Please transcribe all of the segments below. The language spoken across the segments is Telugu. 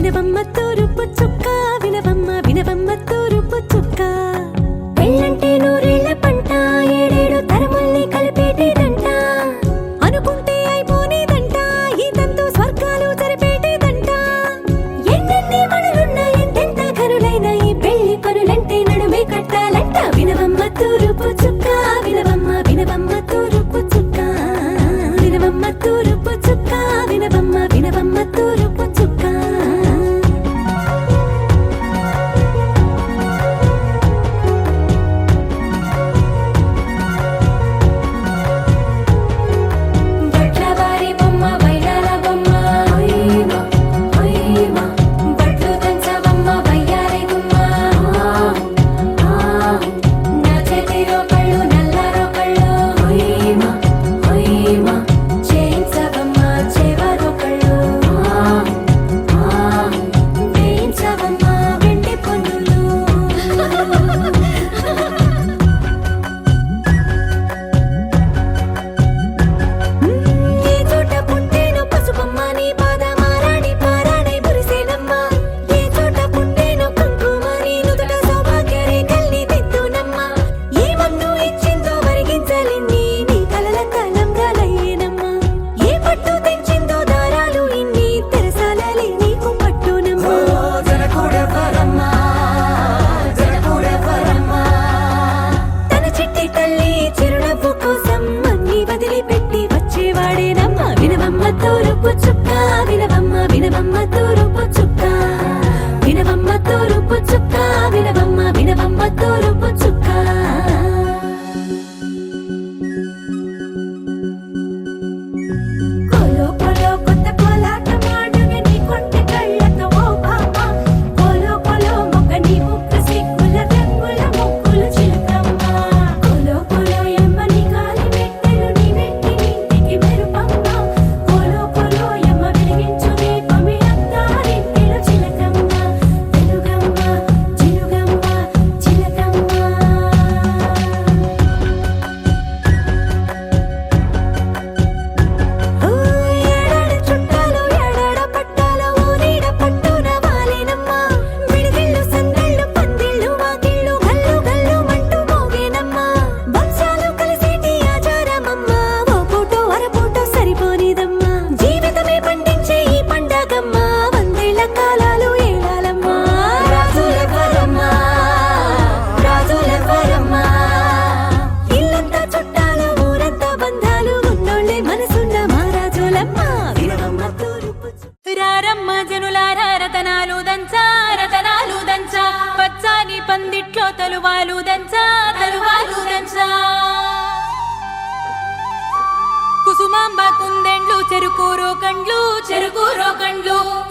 వినవమ్మ తూరుపు చుక్క వినవమ్మ వినవమ్మ తూరుపు చుక్క పెళ్ళంటే నూరేళ్ల పంట ఏడేడు తరముల్ని కలిపేటేదంట అనుకుంటే అయిపోనేదంట ఈ తంతు స్వర్గాలు జరిపేటేదంట ఎన్నెన్ని మనులున్న ఎంతెంత కనులైన ఈ పెళ్లి పనులంటే నడుమే కట్టాలంట వినవమ్మ తూరుపు చుక్క వినవమ్మ వినవమ్మ తూరుపు చుక్క వినవమ్మ తూరుపు చుక్క వినవమ్మ వినవమ్మ తూరుపు చుక్క పందిట్లో తలువాలు దంచా కుసుమాంబ కుందెండ్లు చెరుకూరో కండ్లు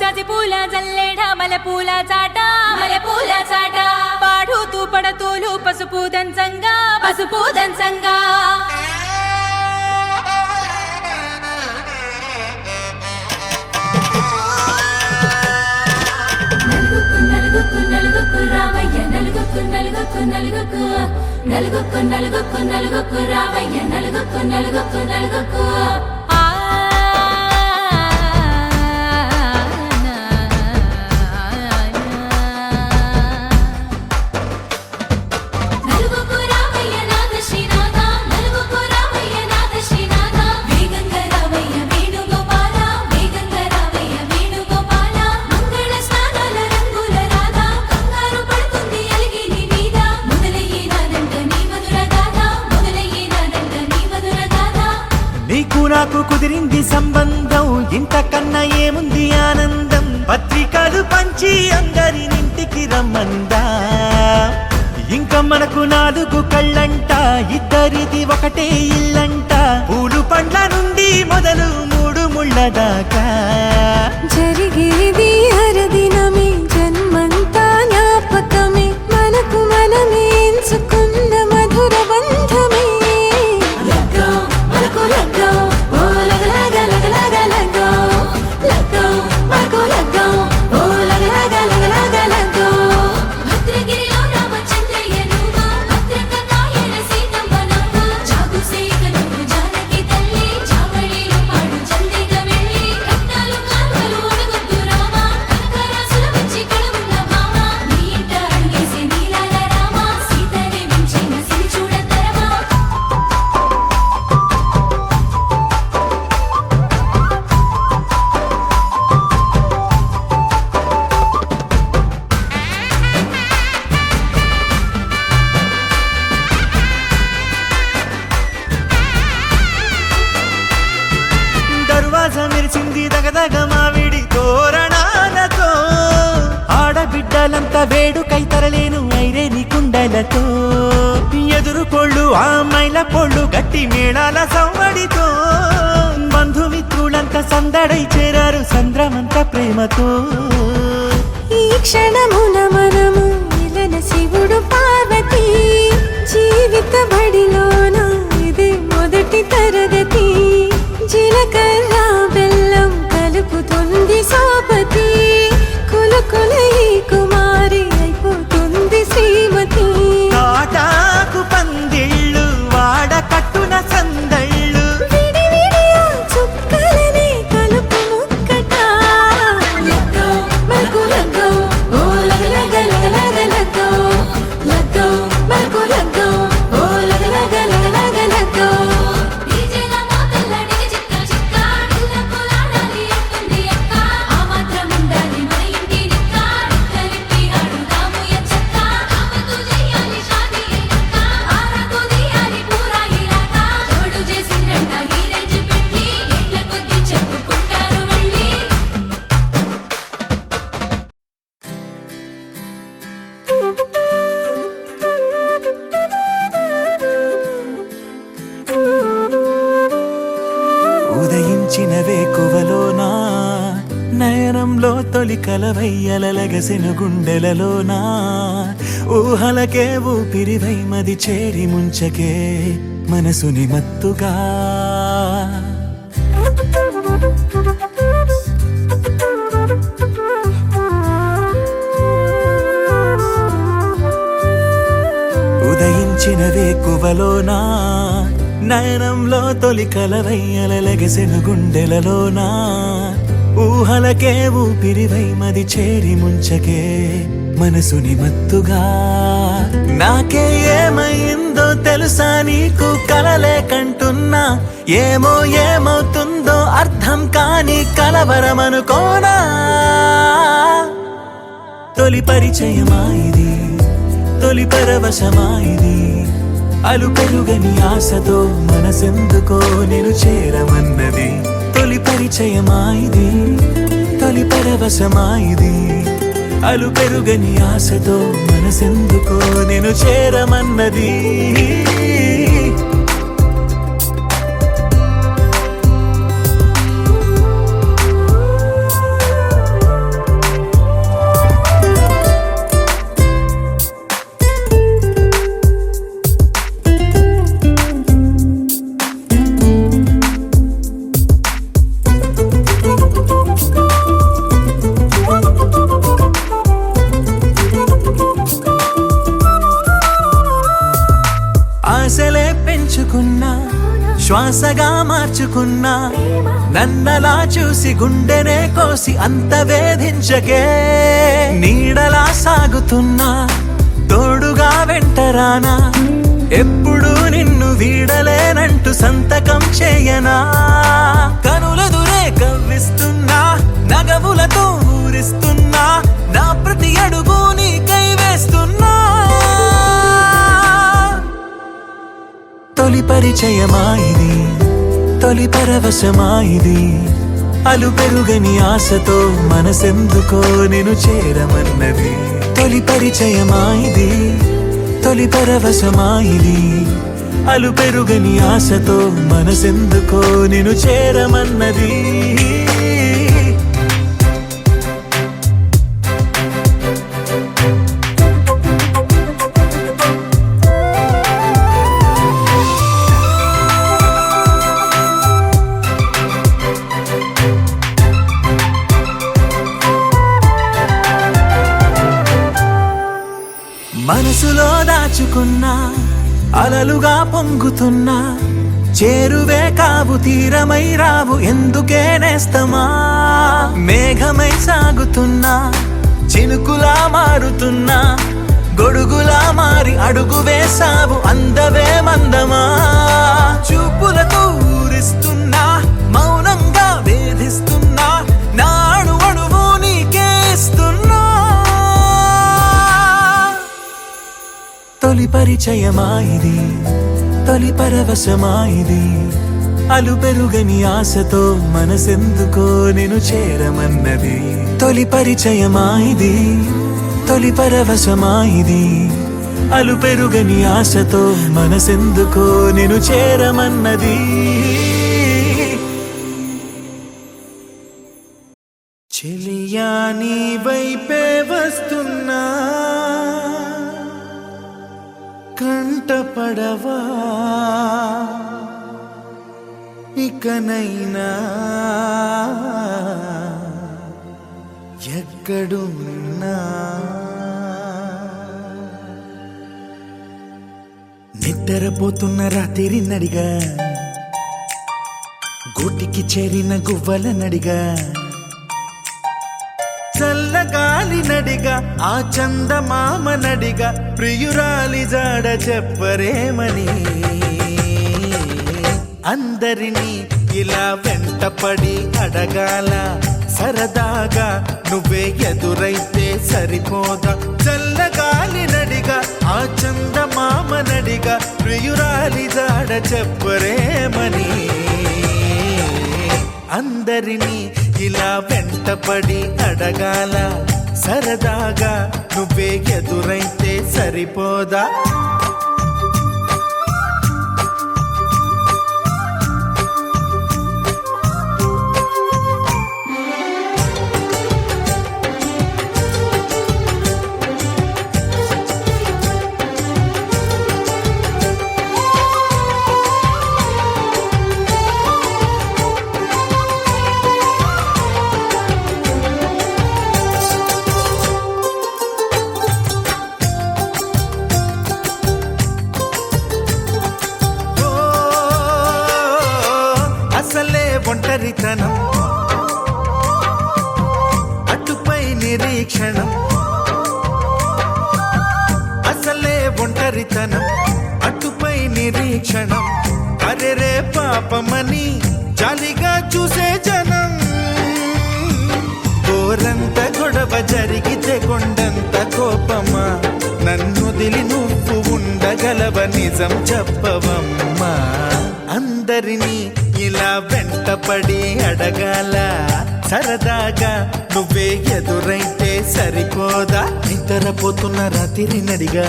చసిపూల జల్లేడ మలపూల చాట పాడుతూ పడతూలు పసుపు దంచంగా నలుగుకు రావయ్య నలుగుకు రావయ్య నలుగుకు నాకు కుదిరింది సంబంధం ఇంతకన్నా ఏముంది ఆనందం పత్రికలు పంచి అందరినింటికి రమ్మందా ఇంకా మనకు 4 కళ్ళంట ఇద్దరిది ఒకటే ఇల్లంట పూలు పండ్ల నుండి మొదలు 3 ముళ్ళ దాకా జరిగేది హరదినమే జన్మంతా జ్ఞాపకమే మనకు మనమే ఎంచుకున్న మధుర బంధమే వేడుకై తరలేను ఐరేని కుండలతో ఎదురుకోళ్ళు ఆ మైల పోళ్ళు గట్టి మేళాల సవ్వడితో బంధుమిత్రులంతా సందడై చేరారు సంద్రమంత ప్రేమతో ఈ క్షణమున మనము ఇలన శివుడు పార్వతి జీవిత బడిలోన ఇదే మొదటి తరగతి జీలకర్ర బెల్లం కలుపుతుంది సోపతి కులుకుల ఈ కుమారి అయిపోతుంది శ్రీమతి తాటాకు పందిళ్ళు వాడ కట్టున సందళ్ళు విడివిడియా చుక్కలనే కలుపు ముక్కట లగ్గో మగు లగ్గో ఓ లగలగ లగలగ లగ్గో లగ్గో మగు లగ్గో ఓ లగలగ లగలగ లగ్గో డీజేల మోతల్లడికి చిక్క చిక్క ఇళ్ళకు లాడాలి అంటుంది అక్క ఆ మాత్రం ఉండాలి మన ఇంటి నిక్క నిక్కలిప్పి అడుగుదాము ఎంచక్క ఆమెతో చెయ్యాలి షాదీ అక్క ఆరకు తీయాలి పూరా ఇలాక తోడు చేసిందంట హీరేజ్ పెట్టి ఎట్ల కొద్ది చెప్పుకుంటారు మళ్ళీ ఉదయించిన వేకువలోనా నయనంలో తొలి కలవయ్యలగసెను గుండెలలోనా ఊహలకే ఊపిరివై మది చేరి ముంచకే మనసుని మత్తుగా ఉదయించిన వేకువలోనా నయనంలో తొలి కలవయ్యలగసెను గుండెలలోనా ఊహలకే ఊపిరివై మది చేరి ముంచకే మనసుని మత్తుగా నాకే ఏమైందో తెలుసా నీకు కలలే కంటున్నా ఏమో ఏమవుతుందో అర్థం కాని కలవరమనుకోనా తొలి పరిచయమా ఇది తొలి పరవశమా ఇది అలు పెరుగని ఆశతో మనసెందుకో నేను చేరమన్నది తొలి పరిచయమా ఇది తొలి పరవశమా ఇది అలు పెరుగని ఆశతో మనసెందుకో నేను చేరమన్నది ఆశలే పెంచుకున్నా శ్వాసగా మార్చుకున్నా నన్నలా చూసి గుండెనే కోసి అంత వేధించకే నీడలా సాగుతున్నా తోడుగా వెంటరానా ఎప్పుడు నిన్ను వీడలేనంటూ సంతకం చేయనా కనులదురే కవ్విస్తున్నా నగవులతో ఊరిస్తున్నా నా ప్రతి అడుగు నీకై వేస్తున్నా తొలి పరిచయమా ఇది తొలి పరవశమా ఇది అలు పెరుగని ఆశతో మనసెందుకో నేను చేరమన్నది తొలి పరిచయమా ఇది తొలి పరవశమా ఇది అలు పెరుగని ఆశతో మనసెందుకో నేను చేరమన్నది మనసులో దాచుకున్నా అలలుగా పొంగుతున్నా చేరువే కావు తీరమై రావు ఎందుకే నేస్తమా మేఘమై సాగుతున్నా చినుకులా మారుతున్నా గొడుగులా మారి అడుగు వేసావు అందవే మందమా చూపులతో ఊరిస్తున్నా మౌనంగా వేధిస్తున్నా నాడు అడుగు నీకే ఇస్తున్నా తొలి పరిచయమా ఇది తొలి పరవశమా ఇది అలు పెరుగని ఆశతో మనసెందుకో నేను చేరమన్నది తొలి పరిచయమా ఇది తొలి పరవశమాయిది అలు పెరుగని ఆశతో మనసెందుకో నేను చేరమన్నది చెలియా నీ వైపే వస్తున్నా కంటపడవా ఇకనైనా ఎక్కడున్నా నిద్రపోతున్న రాత్రి నడిగా గూటికి చేరిన గువ్వల నడిగా చల్లగాలి నడిగా ఆ చందమామ నడిగా ప్రియురాలి జాడ చెప్పరేమని అందరినీ ఇలా వెంటపడి అడగాల సరదాగా నువ్వే ఎదురైతే సరిపోదా చల్లగాలి నడిగా ఆ చందమామ నడిగా ప్రియురాలి జాడ చెప్పరేమని అందరినీ ఇలా వెంటపడి అడగాల సరదాగా నువ్వే ఎదురైతే సరిపోదా ఒంటరితనం అటుపై నిరీక్షణం అసలే ఒంటరితనం అటుపై నిరీక్షణం అరెరే పాపమని జాలిగా చూసే జనం గోరంత గొడవ జరిగితే కొండంత కోపమా నన్నుదిలి నువ్వు ఉండగలవ నిజం చెప్పవమ్మా అందరినీ ఇలా వెంటపడి అడగాల సరదాగా నువ్వే ఎదురైతే సరిపోదా నిద్రపోతున్న రాత్రి నడిగా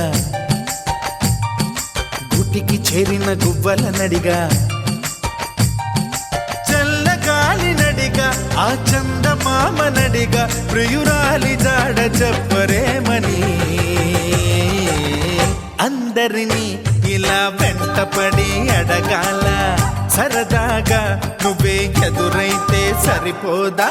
గుటికి చేరిన గువ్వల నడిగా చల్లగాలి నడిగా ఆ చందమామ నడిగా ప్రియురాలి జాడ చెప్పరేమని అందరినీ ఇలా వెంటపడి అడగాల సరదాగా నువ్వే ఎదురైతే సరిపోదా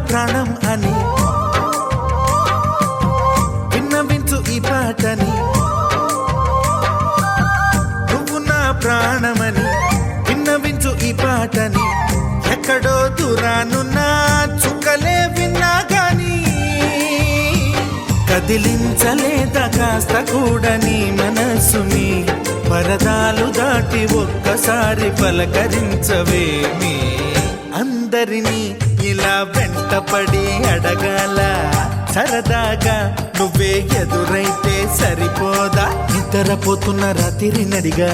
ప్రాణం అని విన్నవించు ఈ పాటని నువ్వు నా ప్రాణమని విన్నవించు ఈ పాటని ఎక్కడో దూరానున్నా చుక్కలే విన్నా గాని కదిలించలేదా కాస్త కూడా నీ మనసుని పరదాలు దాటి ఒక్కసారి పలకరించవేమి అందరినీ ఇలా వెంటపడి అడగాల సరదాగా నువ్వే ఎదురైతే సరిపోదా నిద్రపోతున్న రాత్రి నడిగా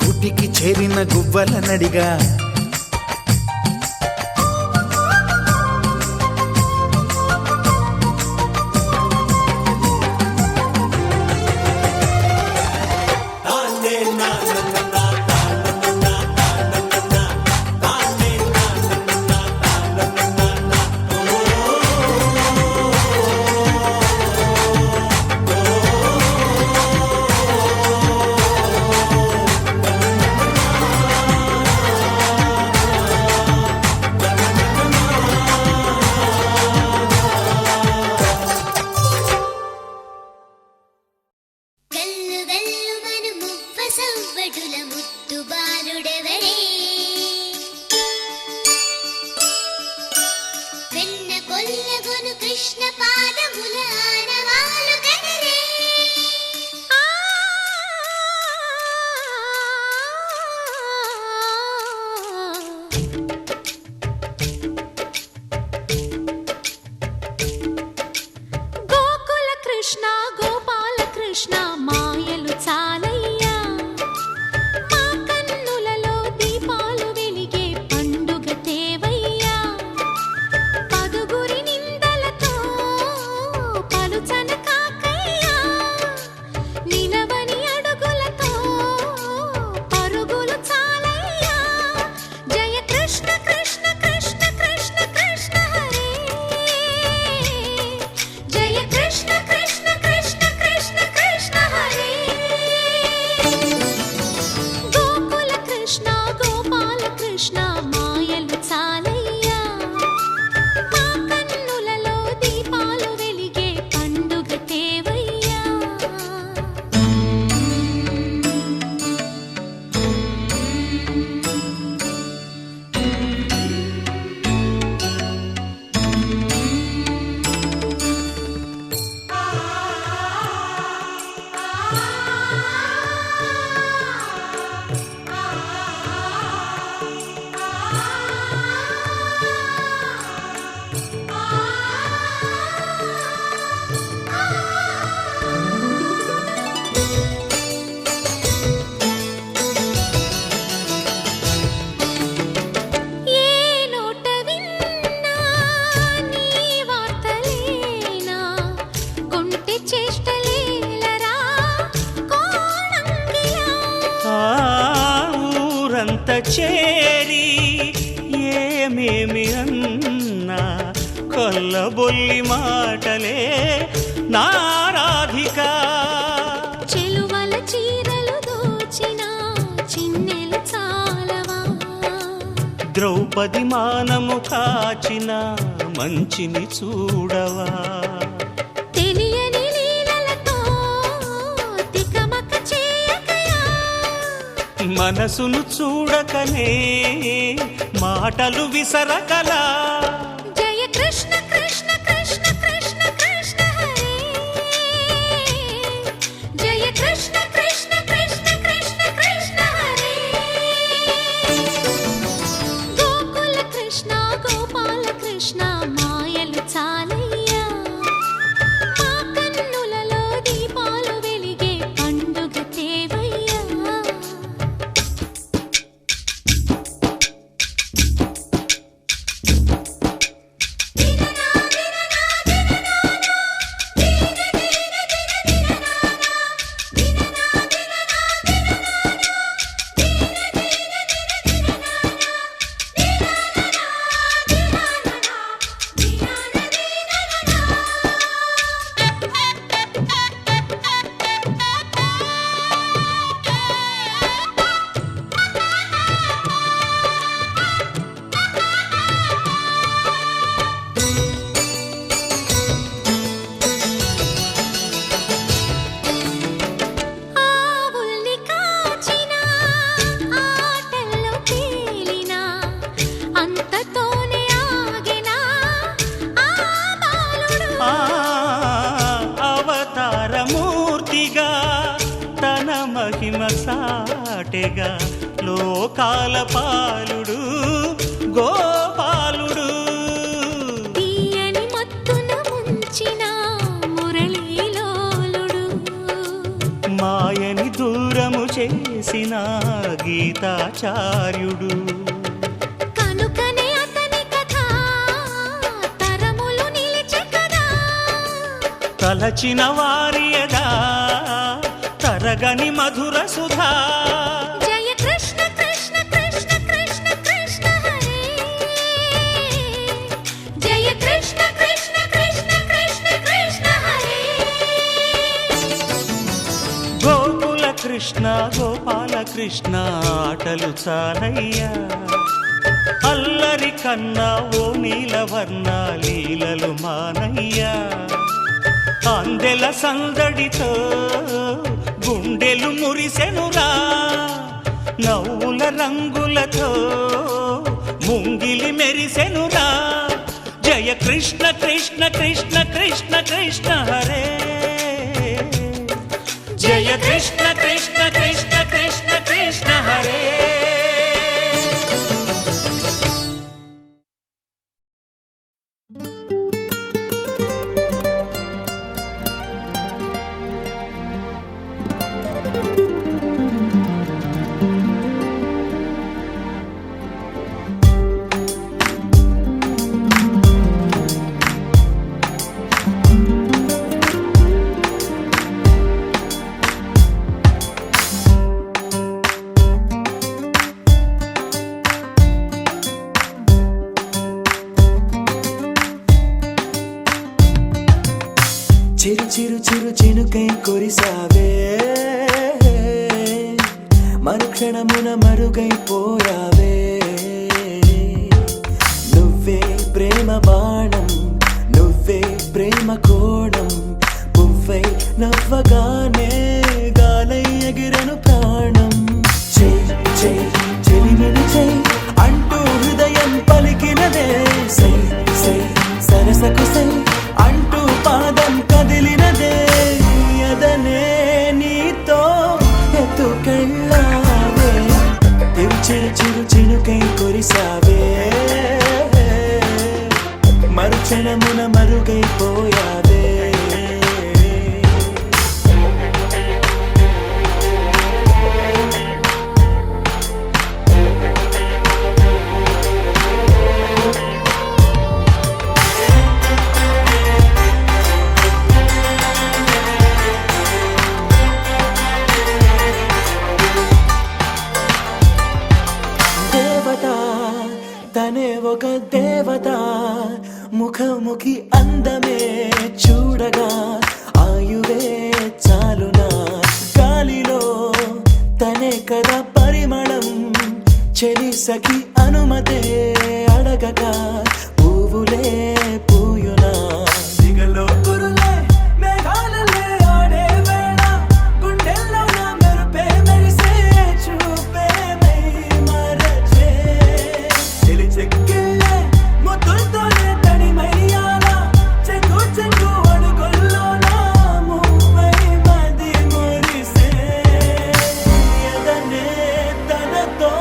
గుటికి చేరిన గువ్వల నడిగా మాయలు చాలయ్యా మా కన్నులలో దీపాలు వెలిగే పండుగ తేవయ్యా పదుగురి నిందలతో పలుచన కాకయ్యా నిలవని అడుగులతో పరుగులు చాలయ్యా జయ కృష్ణ కృష్ణ కృష్ణ కృష్ణ కృష్ణ హరే జయ కృష్ణ కృష్ణ కృష్ణ కృష్ణ కృష్ణ హరే గోకుల కృష్ణ గోపాల కృష్ణ మాయలు చాలయ్యా మా కన్నులలో దీపాలు వెలిగే పండుగ తేవయ్యా ఏ నోట విన్నా నీ వార్తలేనా కొంటె చేష్టలేలరా కోణంగిలా ఆ ఊరంత చేరి ఏమేమి అన్నా కొల్లబొల్లి మాటలే నారాధిక చెలువల చీరలు దోచిన చిన్నెలు చాలవా ద్రౌపది మానము కాచిన మంచిని చూడవా తెలియని లీలలతో తికమక చేయకయా మనసును చూడకనే మాటలు విసరకలా జయ కృష్ణ కృష్ణ కృష్ణ కృష్ణ కృష్ణ హరే జయ కృష్ణ కృష్ణ కృష్ణ కృష్ణ కృష్ణ హరే గోకుల కృష్ణ గోపాల కృష్ణ మాయలు చాలయ్యా మా కన్నులలో దీపాలు వెలిగే పండుగ తేవయ్యా ఆవుల్ని కాచిన ఆటల్లో తేలిన అంతతోనే ఆగిన ఆ బాలుడు ఆ అవతారమూర్తిగా తన మహిమ సాటెగా లోకాల పాలుడు గోపాలుడు తీయని మత్తున ముంచిన మురళీలోలుడు మాయని దూరము చేసిన గీతాచార్యుడు కనుకనే అతని కథ తరములు నిలిచె కదా తలచిన వారియదా తరగని మధుర సుధా జయ కృష్ణ కృష్ణ కృష్ణ కృష్ణ కృష్ణ హరే జయ కృష్ణ కృష్ణ కృష్ణ కృష్ణ కృష్ణ హరే గోకుల కృష్ణ గోపాల కృష్ణ ఆటలు చాలయ్యా అల్లరి కన్నా ఓ నీలవర్ణ లీలలు మానయ్యా అందెల సందడితో గుండెలు మురిసెనురా నవ్వుల రంగులతో ముంగిలి మెరిసెనురా జయ కృష్ణ కృష్ణ కృష్ణ కృష్ణ కృష్ణ హరే జయ కృష్ణ కృష్ణ కృష్ణ కృష్ణ కృష్ణ హరే చిరు చిరు చిరు చినుకై కురిసావే మరుక్షణమున మరుగైపోయావే నువ్వే ప్రేమ బాణం నువ్వే ప్రేమ కోణం పువ్వై నవ్వగానే గాలై ఎగిరను ప్రాణం చెయ్ చెయ్ చెలిమిని చెయ్ అంటూ హృదయం పలికినదే సై సై సరసకు సై అంటూ పాదం కదిలినదే అదనే నీతో ఎత్తుకెళ్ళావే చిరు చిరు చినుకై కురిసావే మరుక్షణమున మరుగైపోయావే తనే ఒక దేవత ముఖముఖి అందమే చూడగా ఆయువే చాలునా గాలిలో తనే కదా పరిమళం చెలి సఖి అనుమతే అడగగా పువ్వులే పూయునా దిగలో కురులే మేఘాలలే ఆడే వేళ గుండెల్లో నా మెరుపే మెరిసే చూపే మై మరచే చెలి చెక్కిళ్ళే ముద్దులతోనే తడిమయ్యాల చెంగు చెంగు అడుగుల్లో నా మువ్వై మది మురిసే ఎదనే తనతో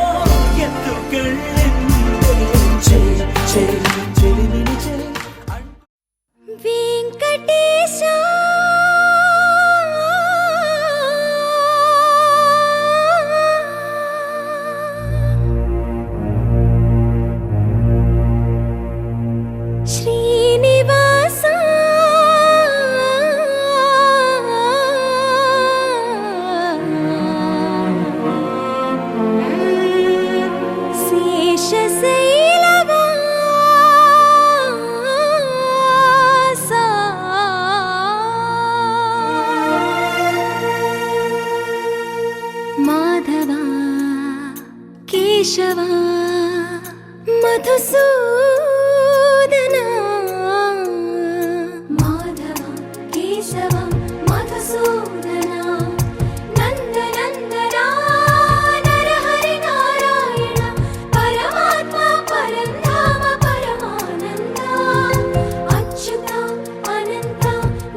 ఎత్తుకెళ్ళింది చెయ్ చెయ్ చెలిమిని చెయ్ వెంకటేశ శ్రీనివాస మాధవ కేశవ మధుసూదన మాధవ కేశవ మధుసూదన నందనందన నరహరి నారాయణ పరమాత్మ పరంధామ పరమానంద అచ్యుత అనంత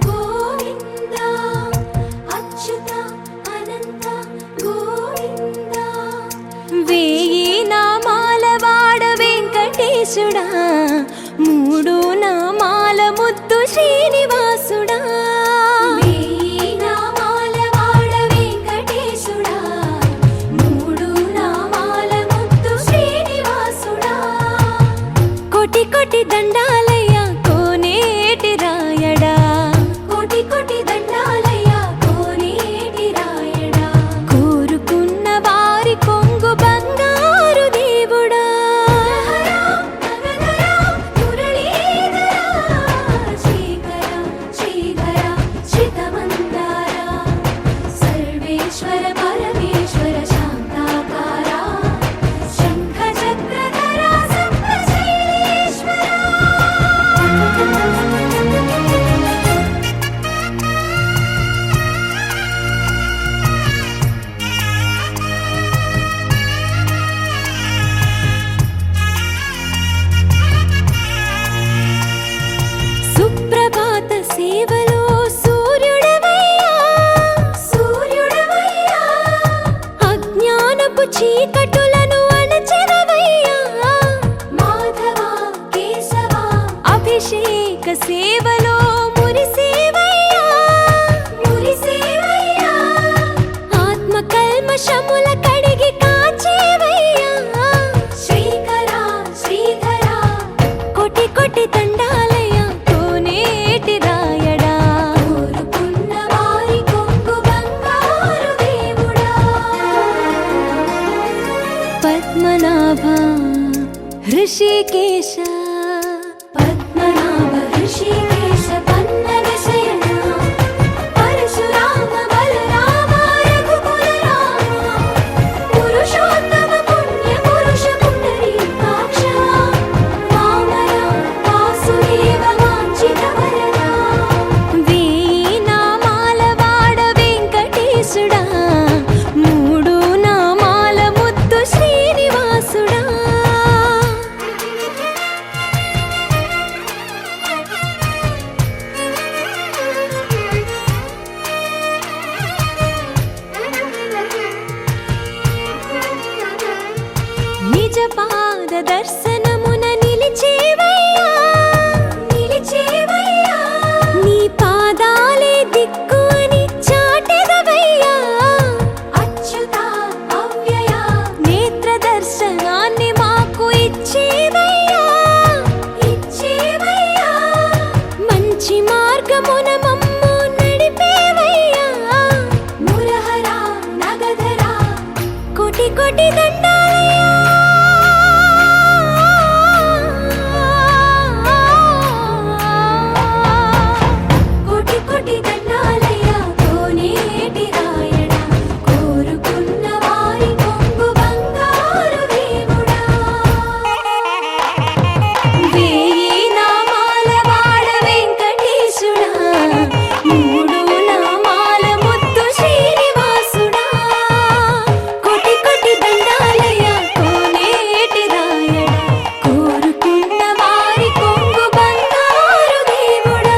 గోవింద అచ్యుత అనంత గోవింద వేయి నామాల వాడ వెంకటేశుడా మూడు నామాల ముద్దు శ్రీనివాసుడా వేయి నామాల వాడ వెంకటేశుడా మూడు నామాల ముద్దు శ్రీనివాసుడా కోటి కోటి దండాలయ్యా కోనేటి రాయడా కోటి కోటి దండాలయ్యా కోనేటి రాయడా కోరుకున్న వారి కొంగు బంగారు దేవుడా మురళీధర శ్రీకర ఋషికేశ పద్మనాభ ఋషికేశ పన్నగ శయన పరశురామ బలరామ రఘుకుల రామ పురుషోత్తమ పుణ్య పురుష పుండరీకాక్ష వామన వాసుదేవ వాంఛిత వరదా వేయి నామాల వాడ వెంకటేశుడా మూడు నామాల ముద్దు శ్రీనివాసుడా నిజ పాద దర్శనమున నిలిచేవయ్యా నిలిచేవయ్యా నీ పాదాలే దిక్కు అని చాటెదవయ్యా అచ్యుత అవ్యయ నేత్ర దర్శనాన్ని మాకు ఇచ్చేవయ్యా ఇచ్చేవయ్యా మంచి మార్గమున మమ్ము నడిపేవయ్యా మురహర నగధర కోటి కోటి దండాలయ్యా కోటి కోటి దండాలయ్య కోనేటి రాయణ కోరుకున్న వారి కొంగు బంగారు దేవుడా వేయి నామాల వాడ వెంకటేశుడా మూడు నామాల ముద్దు శ్రీనివాసుడా కోటి కోటి దండాలయ్య కోనేటి రాయణ కోరుకున్న వారి కొంగు బంగారు దేవుడా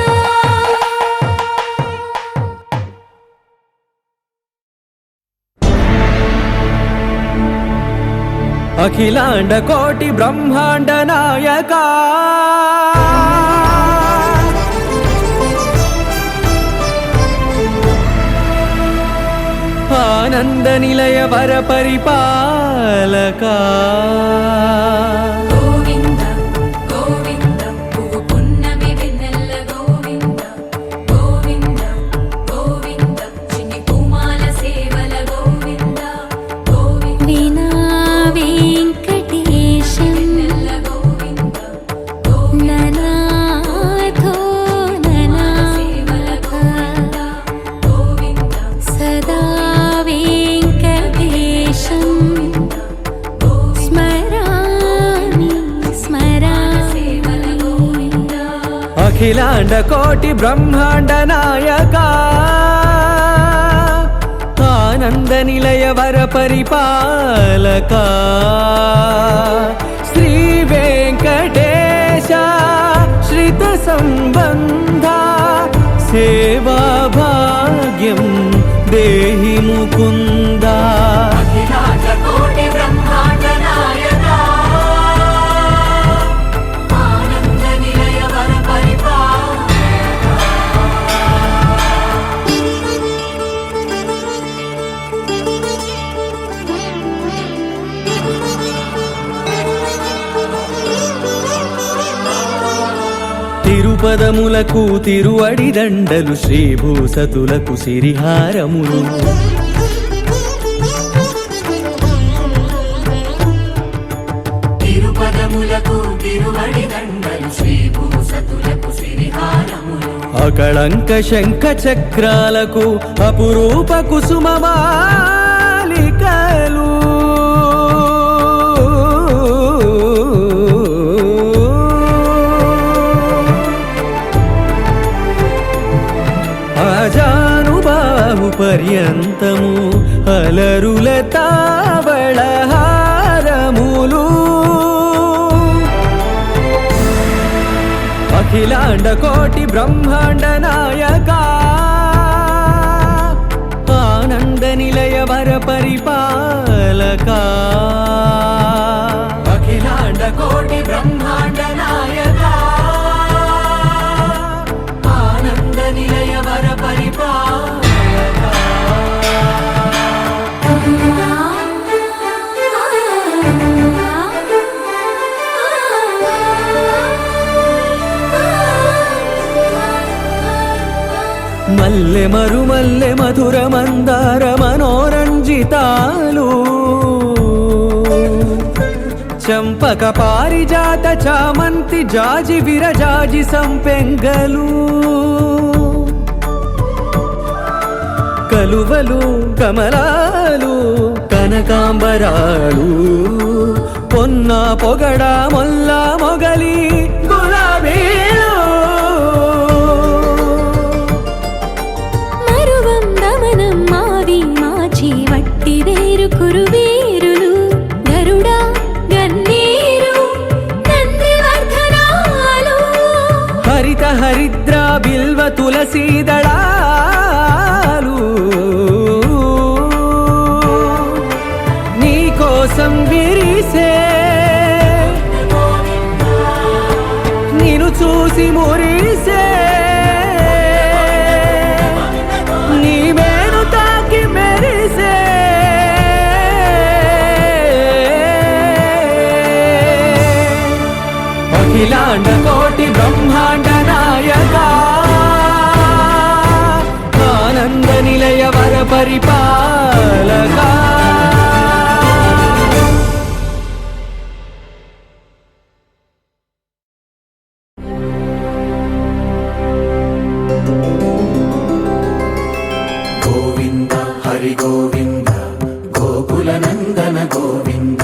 అఖిలాండ కోటి బ్రహ్మాండ నాయక ఆనంద నిలయ వర పరిపాలక గోవింద గోవింద పువ్వు పున్నమి వెన్నెల గోవింద గోవింద గోవింద చిన్ని పూమాల సేవల గోవింద గోవింద వినా వెంకటేశం వెన్నెల గోవింద గోవింద ననాథో సేవల ననాథ గోవింద సదా వెంకటేశం స్మరామి స్మరామి సేవల గోవింద అఖిలాండ కోటి బ్రహ్మాండ నాయక ఆనంద నిలయ వర పరిపాలక శ్రీ వెంకటేశ శ్రిత సంబంధ సేవా భాగ్యం దేహి ముకుంద అఖిలాండ కోటి బ్రహ్మాండ నాయక ఆనంద నిలయ వర తిరుపదములకు తిరువడి దండలు శ్రీభూసతులకు సిరిహారములు తిరుపదములకు తిరువడి దండలు శ్రీభూసతులకు సిరిహారములు అకళంక శంఖ చక్రాలకు అపురూప కుసుమమాలికలు అజానుబాహు పర్యంతము అలరుల తావళహారములు అఖిలాండ కోటి బ్రహ్మాండ నాయక ఆనంద నిలయ వర పరిపాలక అఖిలాండ కోటి బ్రహ్మాండ నాయక ఆనంద నిలయ వర పరిపాలక మల్లె మరుమల్లె మధుర మందార మనోరంజితాలు చంపక పారిజాత చామంతి జాజి విరజాజి సంపెంగలు కలువలు కమలాలు కనకాంబరాలు పొన్న పొగడ మొల్ల మొగలి గులాబీలు మరువం దమనం మావి మాచి వట్టి వేరు కురువేరులు గరుడ గన్నేరు నందివర్ధనాలు హరిత హరిద్ర బిల్వ తులసీదళాలు నీకోసం విరిసే నిన్ను చూసి మురిసే నీ మేను తాకి మెరిసే అఖిలాండ కోటి బ్రహ్మాండ నాయక ఆనంద నిలయ వర పరిపాలక గోవింద హరి గోవింద గోకుల నందన గోవింద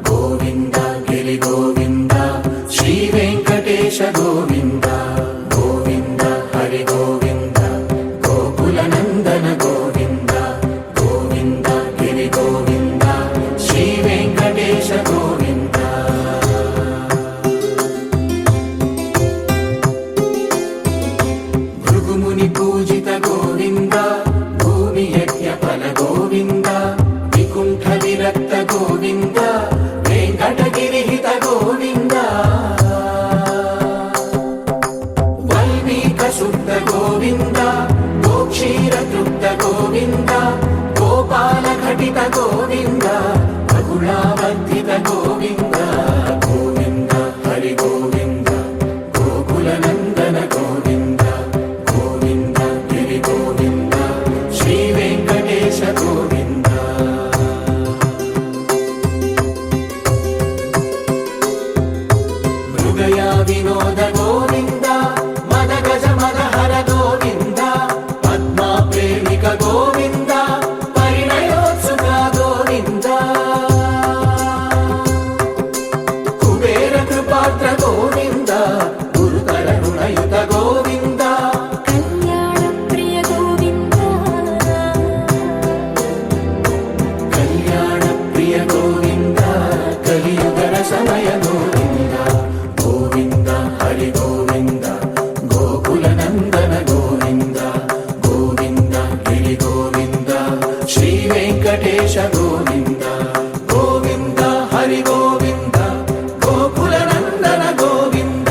గోవింద గిరి గోవింద శ్రీ వెంకటేశ గోవింద గోవింద హరి గోవింద గోకుల నందన గోవింద గోవింద గిరి గోవింద శ్రీ వెంకటేశ గోవింద భృగుముని పూజిత గోవింద భూమి యజ్ఞ ఫల గోవింద వికుంఠ విరక్త గోవింద వెంకటగిరిహిత గోవింద వల్మీక శుద్ధ గోవింద గోక్షీర తృప్త గోవింద గోపాల ఘటిత గోవింద బహుళావర్ధిత గోవింద గోవింద హరి గోవింద గోకుల నందన గోవింద గోవింద గిరి గోవింద శ్రీ వెంకటేశ గోవింద మృగయా వినోద గోవింద మద గజ మద హర గోవింద పద్మా ప్రేమిక గోవింద పరిణయోత్సుక గోవింద కుబేర కృపాత్ర గోవింద గురుతర రుణయుత గోవింద కళ్యాణ ప్రియ గోవింద కళ్యాణ ప్రియ గోవింద కలియుగ రసమయ గోవింద గోవింద హరి గోవింద గోకుల నందన గోవింద గోవింద గిరి గోవింద శ్రీ వెంకటేశ గోవింద గోవింద హరి గోవింద గోకుల నందన గోవింద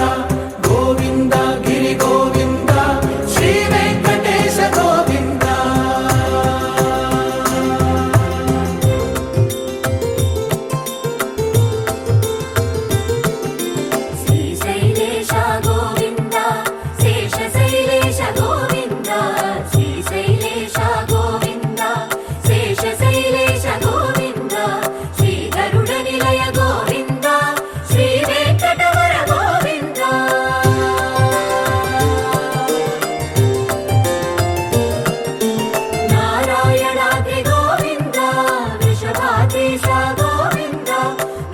గోవింద గిరి గోవింద శ్రీ వెంకటేశ గోవింద శ్రీశైలేశ గోవింద శేషశైలేశ గోవింద శ్రీశైలేశ గోవింద శేషశైలేశ గోవింద శ్రీ గరుడ నిలయ గోవింద శ్రీ వెంకటవర గోవింద నారాయణాద్రి గోవింద వృషభాద్రీశ గోవింద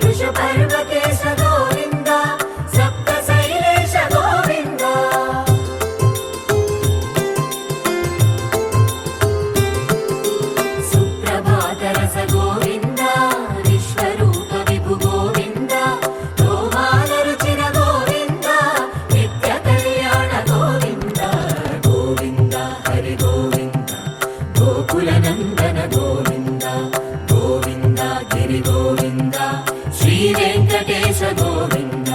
వృషపర్వతేశ గోవింద సప్తశైలేశ గోవింద సుప్రభాతరస గోవింద విశ్వరూప విభు గోవింద గోమాల రుచిర గోవింద నిత్య కళ్యాణ గోవింద గోవింద హరి గోవింద గోకుల నందన గోవింద గోవింద గిరి గోవింద శ్రీ వెంకటేశ గోవింద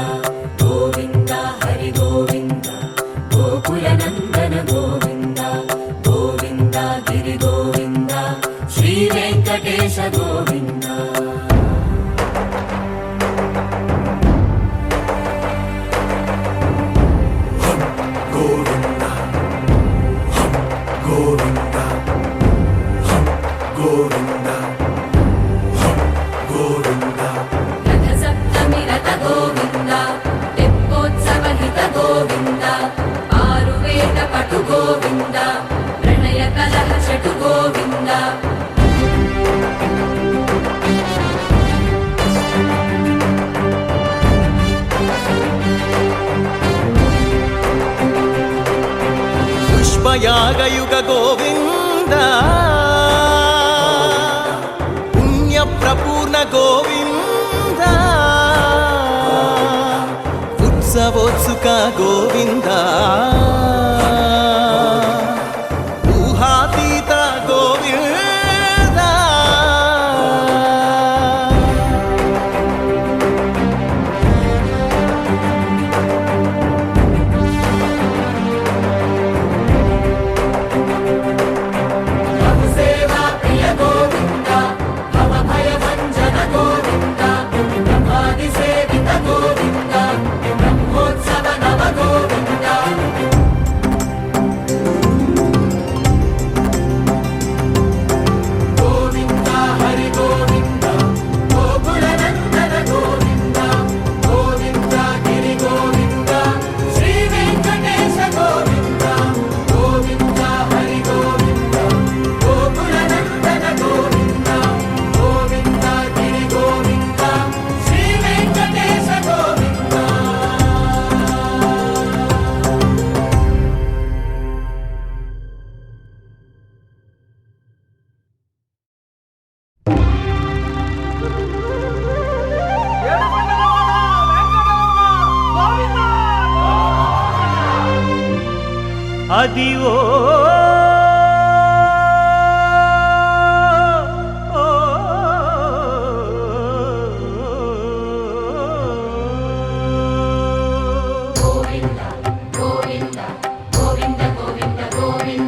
గోవింద హరి గోవింద గోకుల నందన గోవింద గోవింద గిరి గోవింద శ్రీ వెంకటేశ గోవింద గోవింద గోవింద గోవింద గోవింద రథ సప్త ధర్మయాగయుగ గోవింద పుణ్య ప్రపూర్ణ గోవింద ఉత్సవోత్సుక గోవింద ఊహాతీత గోవింద సేవా ప్రియ గోవింద భవ భయ భంజన గోవింద బ్రహ్మాది సేవిత గోవింద బ్రహ్మోత్సవ నవ గోవింద గోవింద హరి గోవింద గోకుల నందన గోవింద గోవింద గిరి గోవింద శ్రీ వెంకటేశ గోవింద గోవింద హరి గోవింద గోకుల నందన గోవింద గోవింద గిరి గోవింద శ్రీ వెంకటేశ గోవింద అదివో గోవింద గోవింద గోవింద గోవింద గోవింద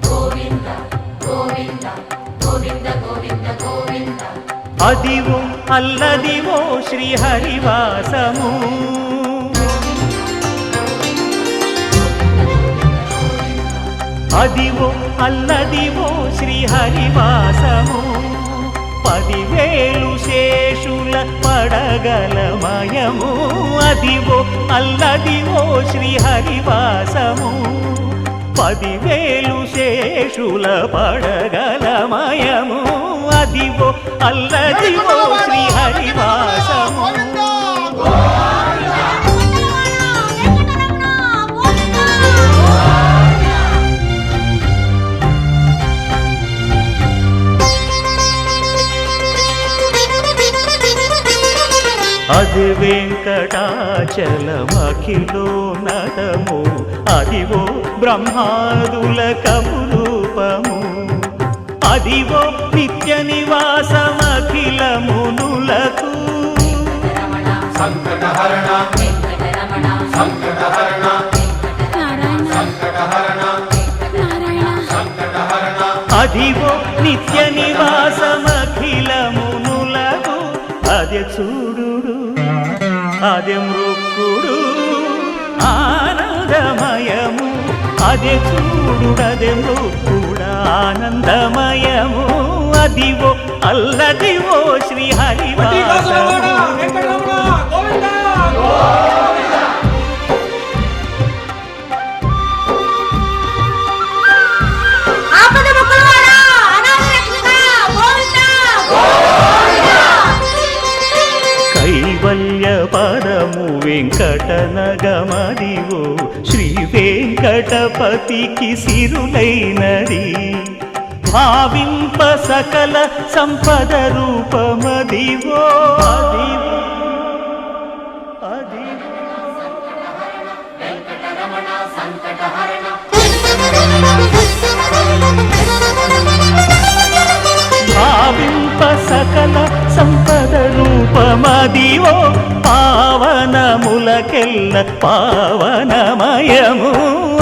గోవింద గోవింద గోవింద గోవింద గోవింద అదివో అల్లదివో శ్రీహరివాసము అదివో అల్లదివో శ్రీహరివాసము 10,000 శేషుల పడగలమయము అదివో అల్లదివో శ్రీహరివాసము 10,000 శేషుల పడగలమయము అదివో అల్లదివో శ్రీహరివాసము అది వెంకటాచలమఖిలో నటము అదివో బ్రహ్మాదుల కమురూపము అదివో నిత్య నివాసమఖిల మునులకు సంకటహరణ వెంకటరమణ సంకటహరణ నారాయణ సంకటహరణ అదివో నిత్య నివాసమఖిల మునులకు అదే చూడు అదే మృక్కుడు ఆనందమయము అదే చూడు అదే మృక్కుడు ఆనందమయము అదివో అల్లదివో శ్రీహరివాసము ఆపద ముక్కులవాడా అనాథ రక్షక గోవింద కైవల్య పదము వెంకటనగమదివో శ్రీ వెంకటపతికి సిరులైనది భావింప సకల సంపద రూపమదివో అదివో అదివో వెంకటరమణ సంకటహరణ భావింప సకల సంపద రూపమదివో పావనములకెల్ల పావనమయము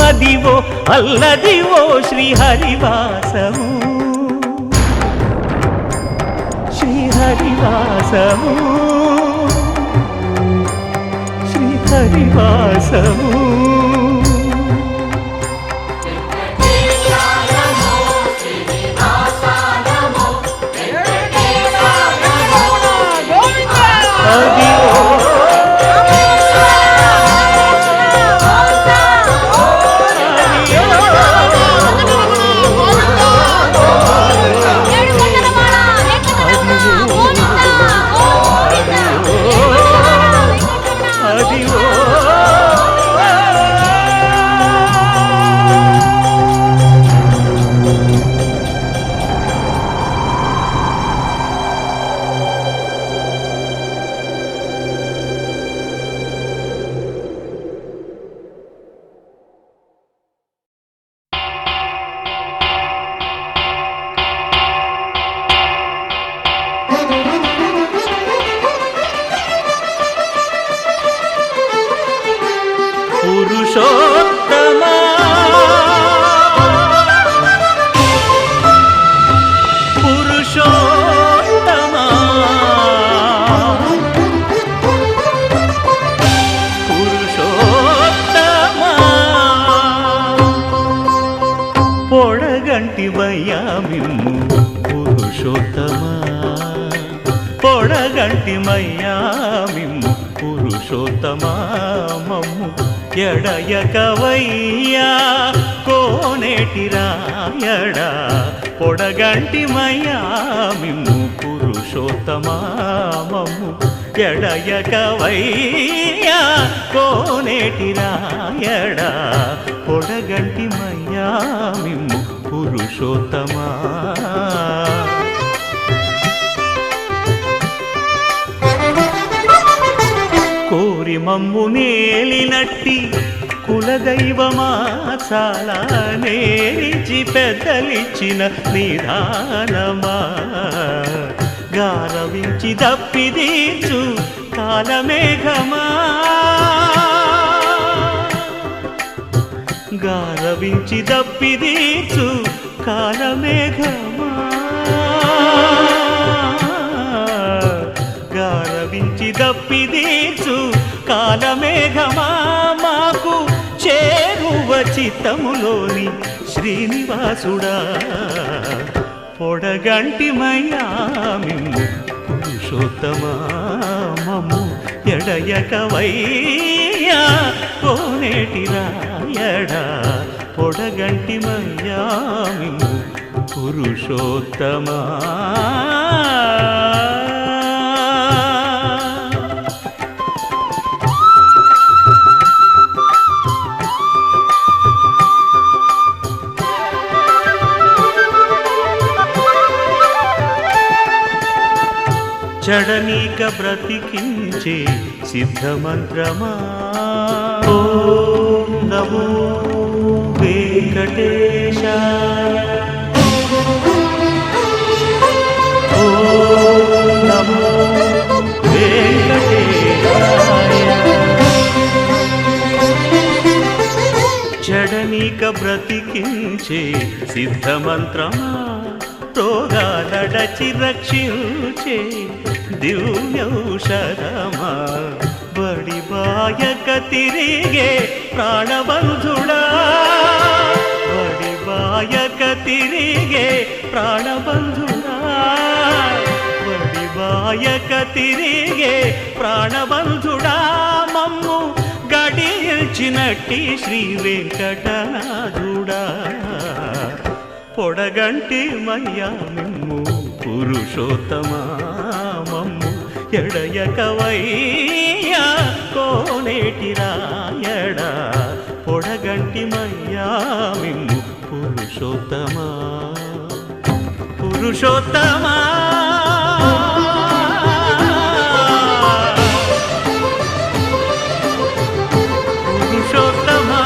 అదివో అల్లదివో శ్రీహరివాసము శ్రీహరివాసము శ్రీహరివాసము అదివో అదివో పొడగంటిమయ్యా మిమ్ము పురుషోత్తమా మమ్ము ఎడయకవయ్యా కోనేటి రాయడా పొడగంటిమయ్యా మిమ్ము పురుషోత్తమా మమ్ము ఎడయకవయ్యా కోనేటి రాయడా పొడగంటిమయ్యా మిమ్ము పురుషోత్తమా కోరి మమ్ము నేలినట్టి కులదైవమా చాలా నేరిచి పెద్దలిచ్చిన నిదానమా గారవించి దప్పిదీచు కాలమేఘమా గారవించి దప్పిదీచు కాలమేఘమా గారవించి దప్పిదీచు కాలమేఘమా మాకు చేరువ చిత్తములోని శ్రీనివాసుడా పొడగంటిమయ్యా మిమ్ము పురుషోత్తమా మమ్ము ఎడయకవయ్యా కోనేటి రాయడా పొడగంటిమయ్యా మిమ్ము పురుషోత్తమా చడనీక బ్రతికించే సిద్ధమంత్రమా ఓం నమో వెంకటేశాయ ఓం నమో వెంకటేశాయ చడనీక బ్రతికించే సిద్ధమంత్రమా రోగాలడచి రక్షించే దివ్యౌషధమా బడి బాయక తిరిగే ప్రాణబంధుడా బడి బాయక తిరిగే ప్రాణబంధుడా బడి బాయక తిరిగే ప్రాణబంధుడా మమ్ము గడిచినట్టి శ్రీ వెంకటనాథుడా పొడగంటిమయ్యా మిమ్ము పురుషోత్తమా మమ్ము ఎడయకవయ్యా కోనేటి రాయడా పొడగంటిమయ్యా మిమ్ము పురుషోత్తమా పురుషోత్తమా పురుషోత్తమా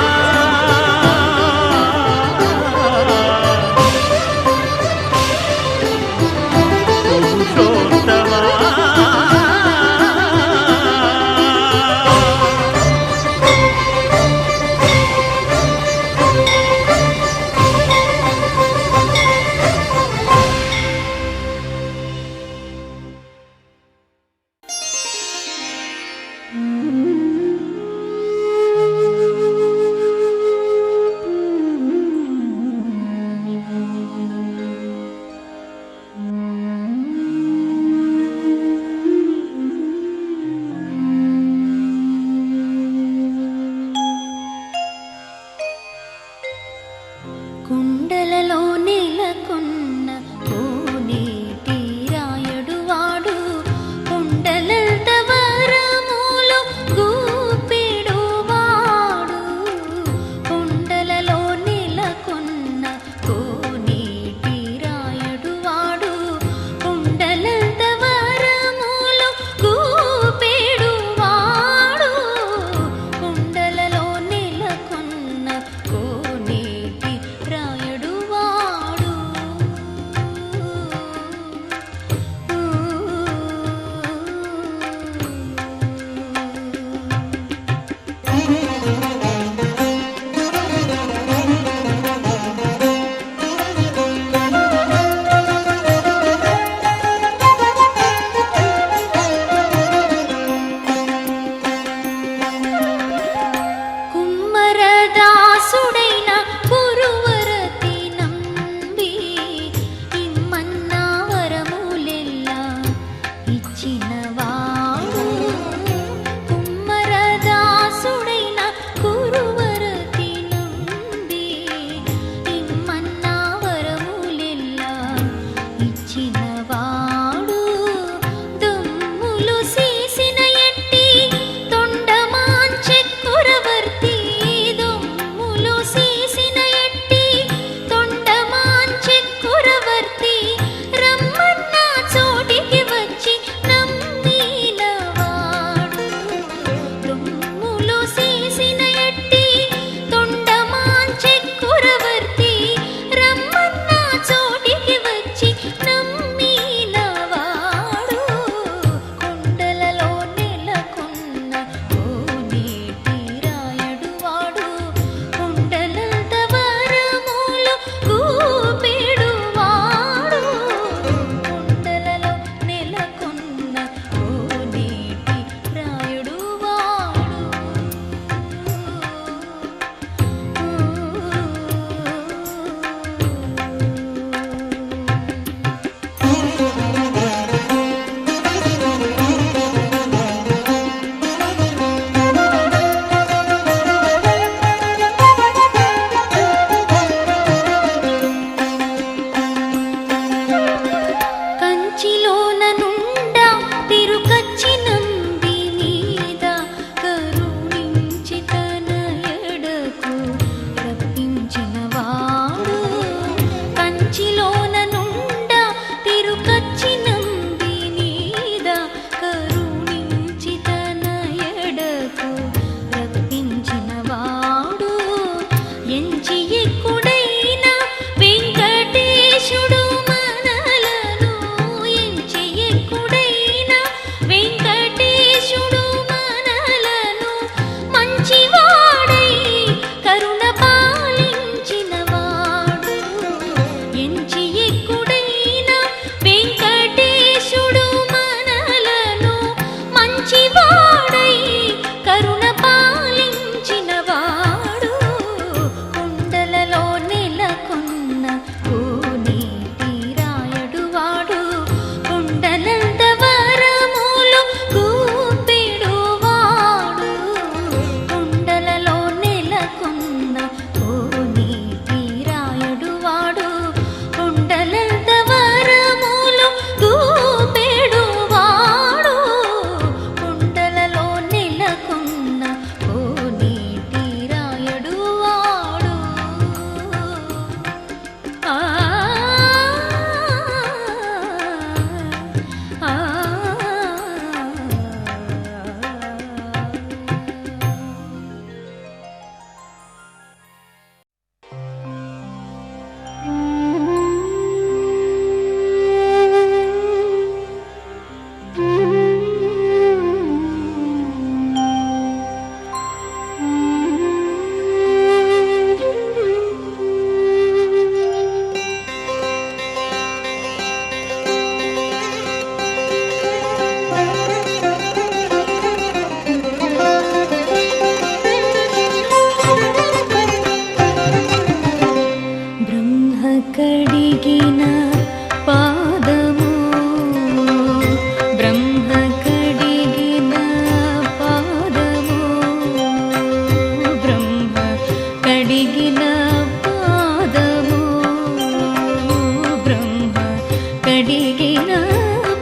కడిగిన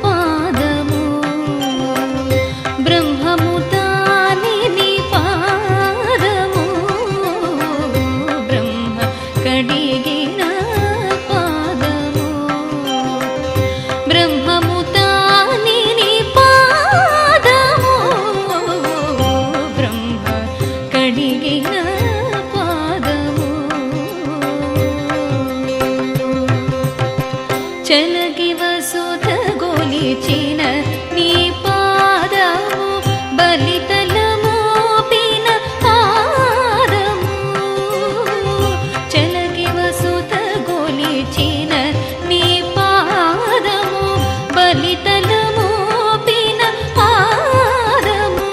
పాదము బ్రహ్మము తాని నీ పాదము బ్రహ్మ కడిగిన పాదము బ్రహ్మము తాని నీ పాదము బ్రహ్మ కడిగిన పాదము చలగి వసుధ గొలిచిన నీ పాదము బలితలము పిన పాదము చలగి వసుధ గొలిచిన నీ పాదము బలితలము పిన పాదము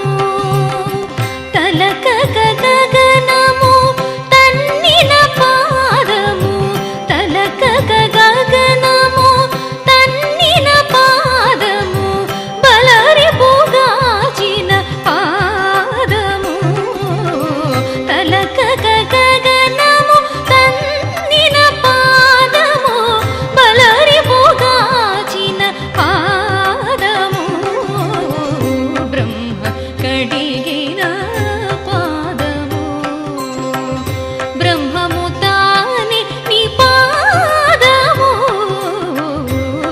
తలక గగనము తన్నిన పాదము తలక గగనము తన్నిన పాదము బలరి పుగాచిన పాదము తలక గగనము తన్నిన పాదము బలరి పుగాచిన పాదము బ్రహ్మ కడిగిన పాదము బ్రహ్మము తాని నీ పాదము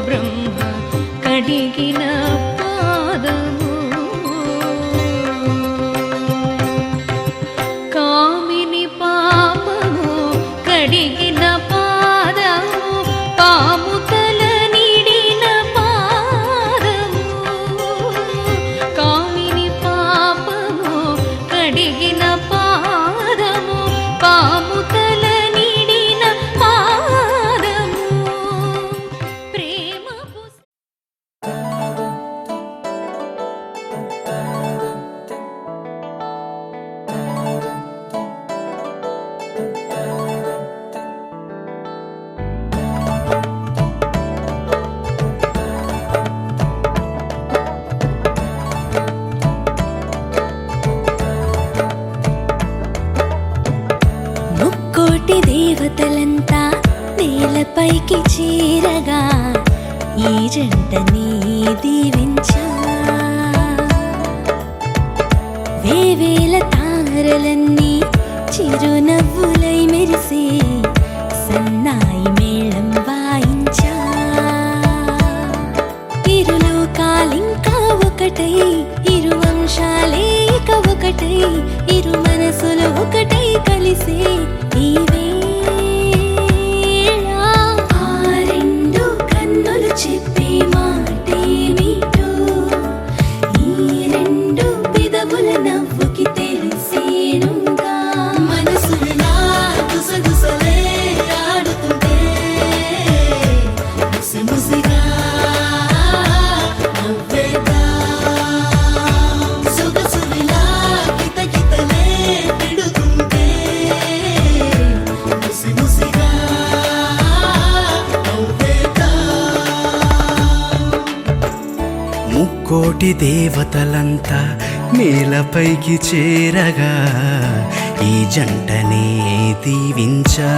బ్రహ్మ కడిగిన పాదము కామిని పాపము కడిగిన పాదము పాము తల నిడిన పాదము కామిని పాపము కడిగిన పాదము పాము తల నిడిన పాదము ప్రేమ ముక్కోటి దేవతలంతా నేలపైకి చేరగా ఈ జంటని దీవించా వేవేల తారలన్నీ చిరునవ్వులై మెరిసే సన్నాయి మేళం వాయించా ఇరులోకాలింకా ఒకటై ఇరు వంశాలే ఇక ఒకటై ఇరు మనసులు ఒకటై కలిసే ఈ వేళ ఆ రెండు కన్నులు చెప్పే మాటేమిటో ఈ రెండు పెదవుల నవ్వుకి తెలిసేనుగా మనసులా గుసగుసలే ఆడుతుంటే ముసిముసిగా నవ్వేగా సొగసులా కితకితలే పెడుతుంటే ముసిముసిగా నవ్వేగా ముక్కోటి దేవతలంతా నేలపైకి చేరగా ఈ జంటనే దీవించా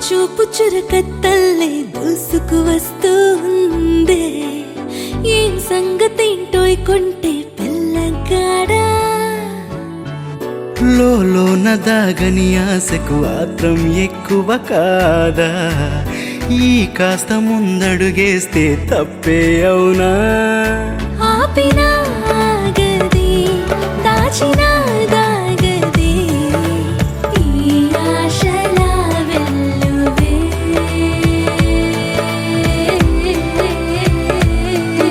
చూపు చురకత్తల్లే దూసుకు వస్తూ ఉందే ఏం సంగతేంటోయ్ కొంటే పిల్లగాడా లోన దాగని ఆశకు ఆత్రం ఎక్కువ కాదా ఈ కాస్త ముందడుగేస్తే తప్పే అవునా ఆపినా ఆగదే దాచినా దాగదే ఈ ఆశల వెల్లువే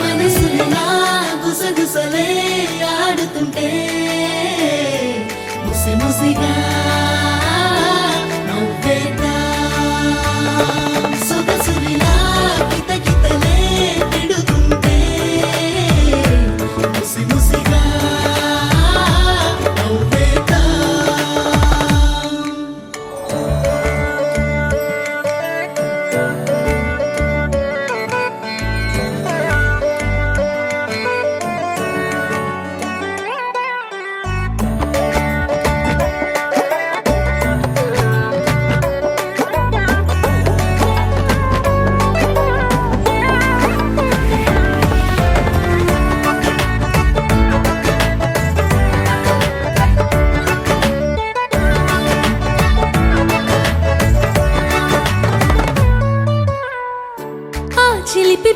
మనసులా గుసగుసలే ఆడుతుంటే ముసిముసిగా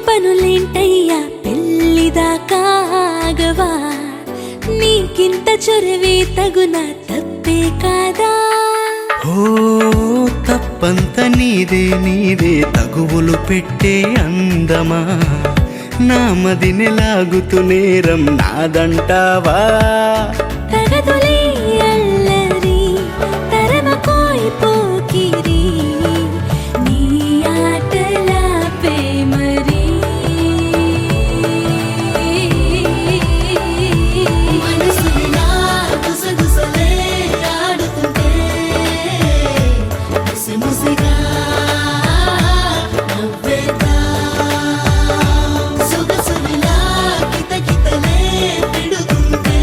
పనులేంటయ్యా పెళ్ళిదాకా ఆగవా నీకింత చొరవే తగునా తప్పే కాదా ఓ తప్పంత నీదే నీదే తగువులు పెట్టే అందమా నా మదిని లాగుతూ నేరం నాదంటావా తగదులే అల్లరి తరమకోయి పోకిరి నీ ఆటలాపే మరి మనసులా గుసగుసలే ఆడుతుంటే ముసిముసిగా నవ్వేదా సొగసులా కితకితలే పెడుతుంటే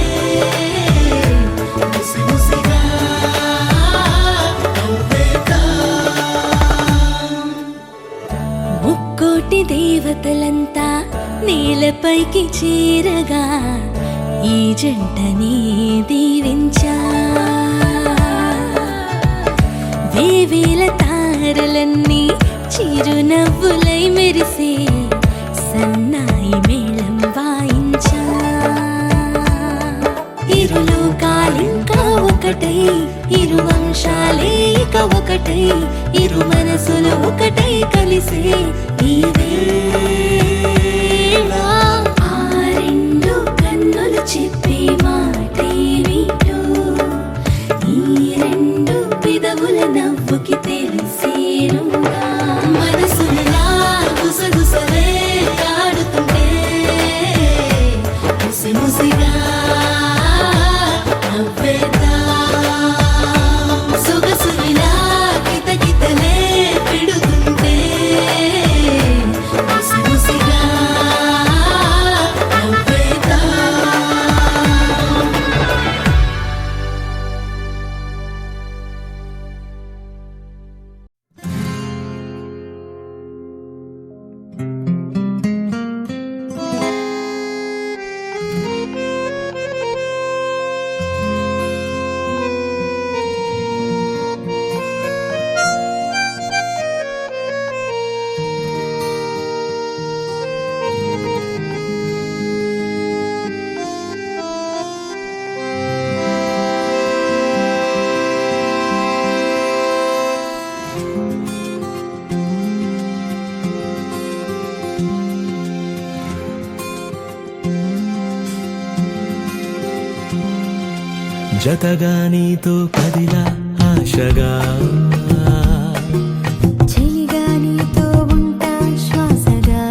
ముసిముసిగా నవ్వేదా ముక్కోటి దేవతలంతా నేలపైకి చేరగా ఈ జంటని దీవించా వేవేల తారలన్నీ చిరునవ్వులై మెరిసే సన్నాయి మేళం వాయించా ఇరులోకాలింకా ఒకటై ఇరు వంశాలే ఇక ఒకటై ఇరు మనసులు ఒకటై కలిసే ఈ వేళ ఆ రెండు కన్నులు చెప్పే మాటేమిటో ఈ రెండు పెదవుల నవ్వుకి తెలిసేనుగా మనసులా గుసగుసలే ఆడుతుంటే ముసిముసిగా నవ్వేదా సొగసులా కితకితలే పెడుతుంటే ముసిముసిగా నవ్వేదా జతగా నీతో కదిలా ఆశగా చెలిగా నీతో ఉంటా శ్వాసగా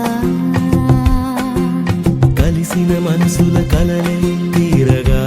కలిసిన మనసుల కలలే తీరగా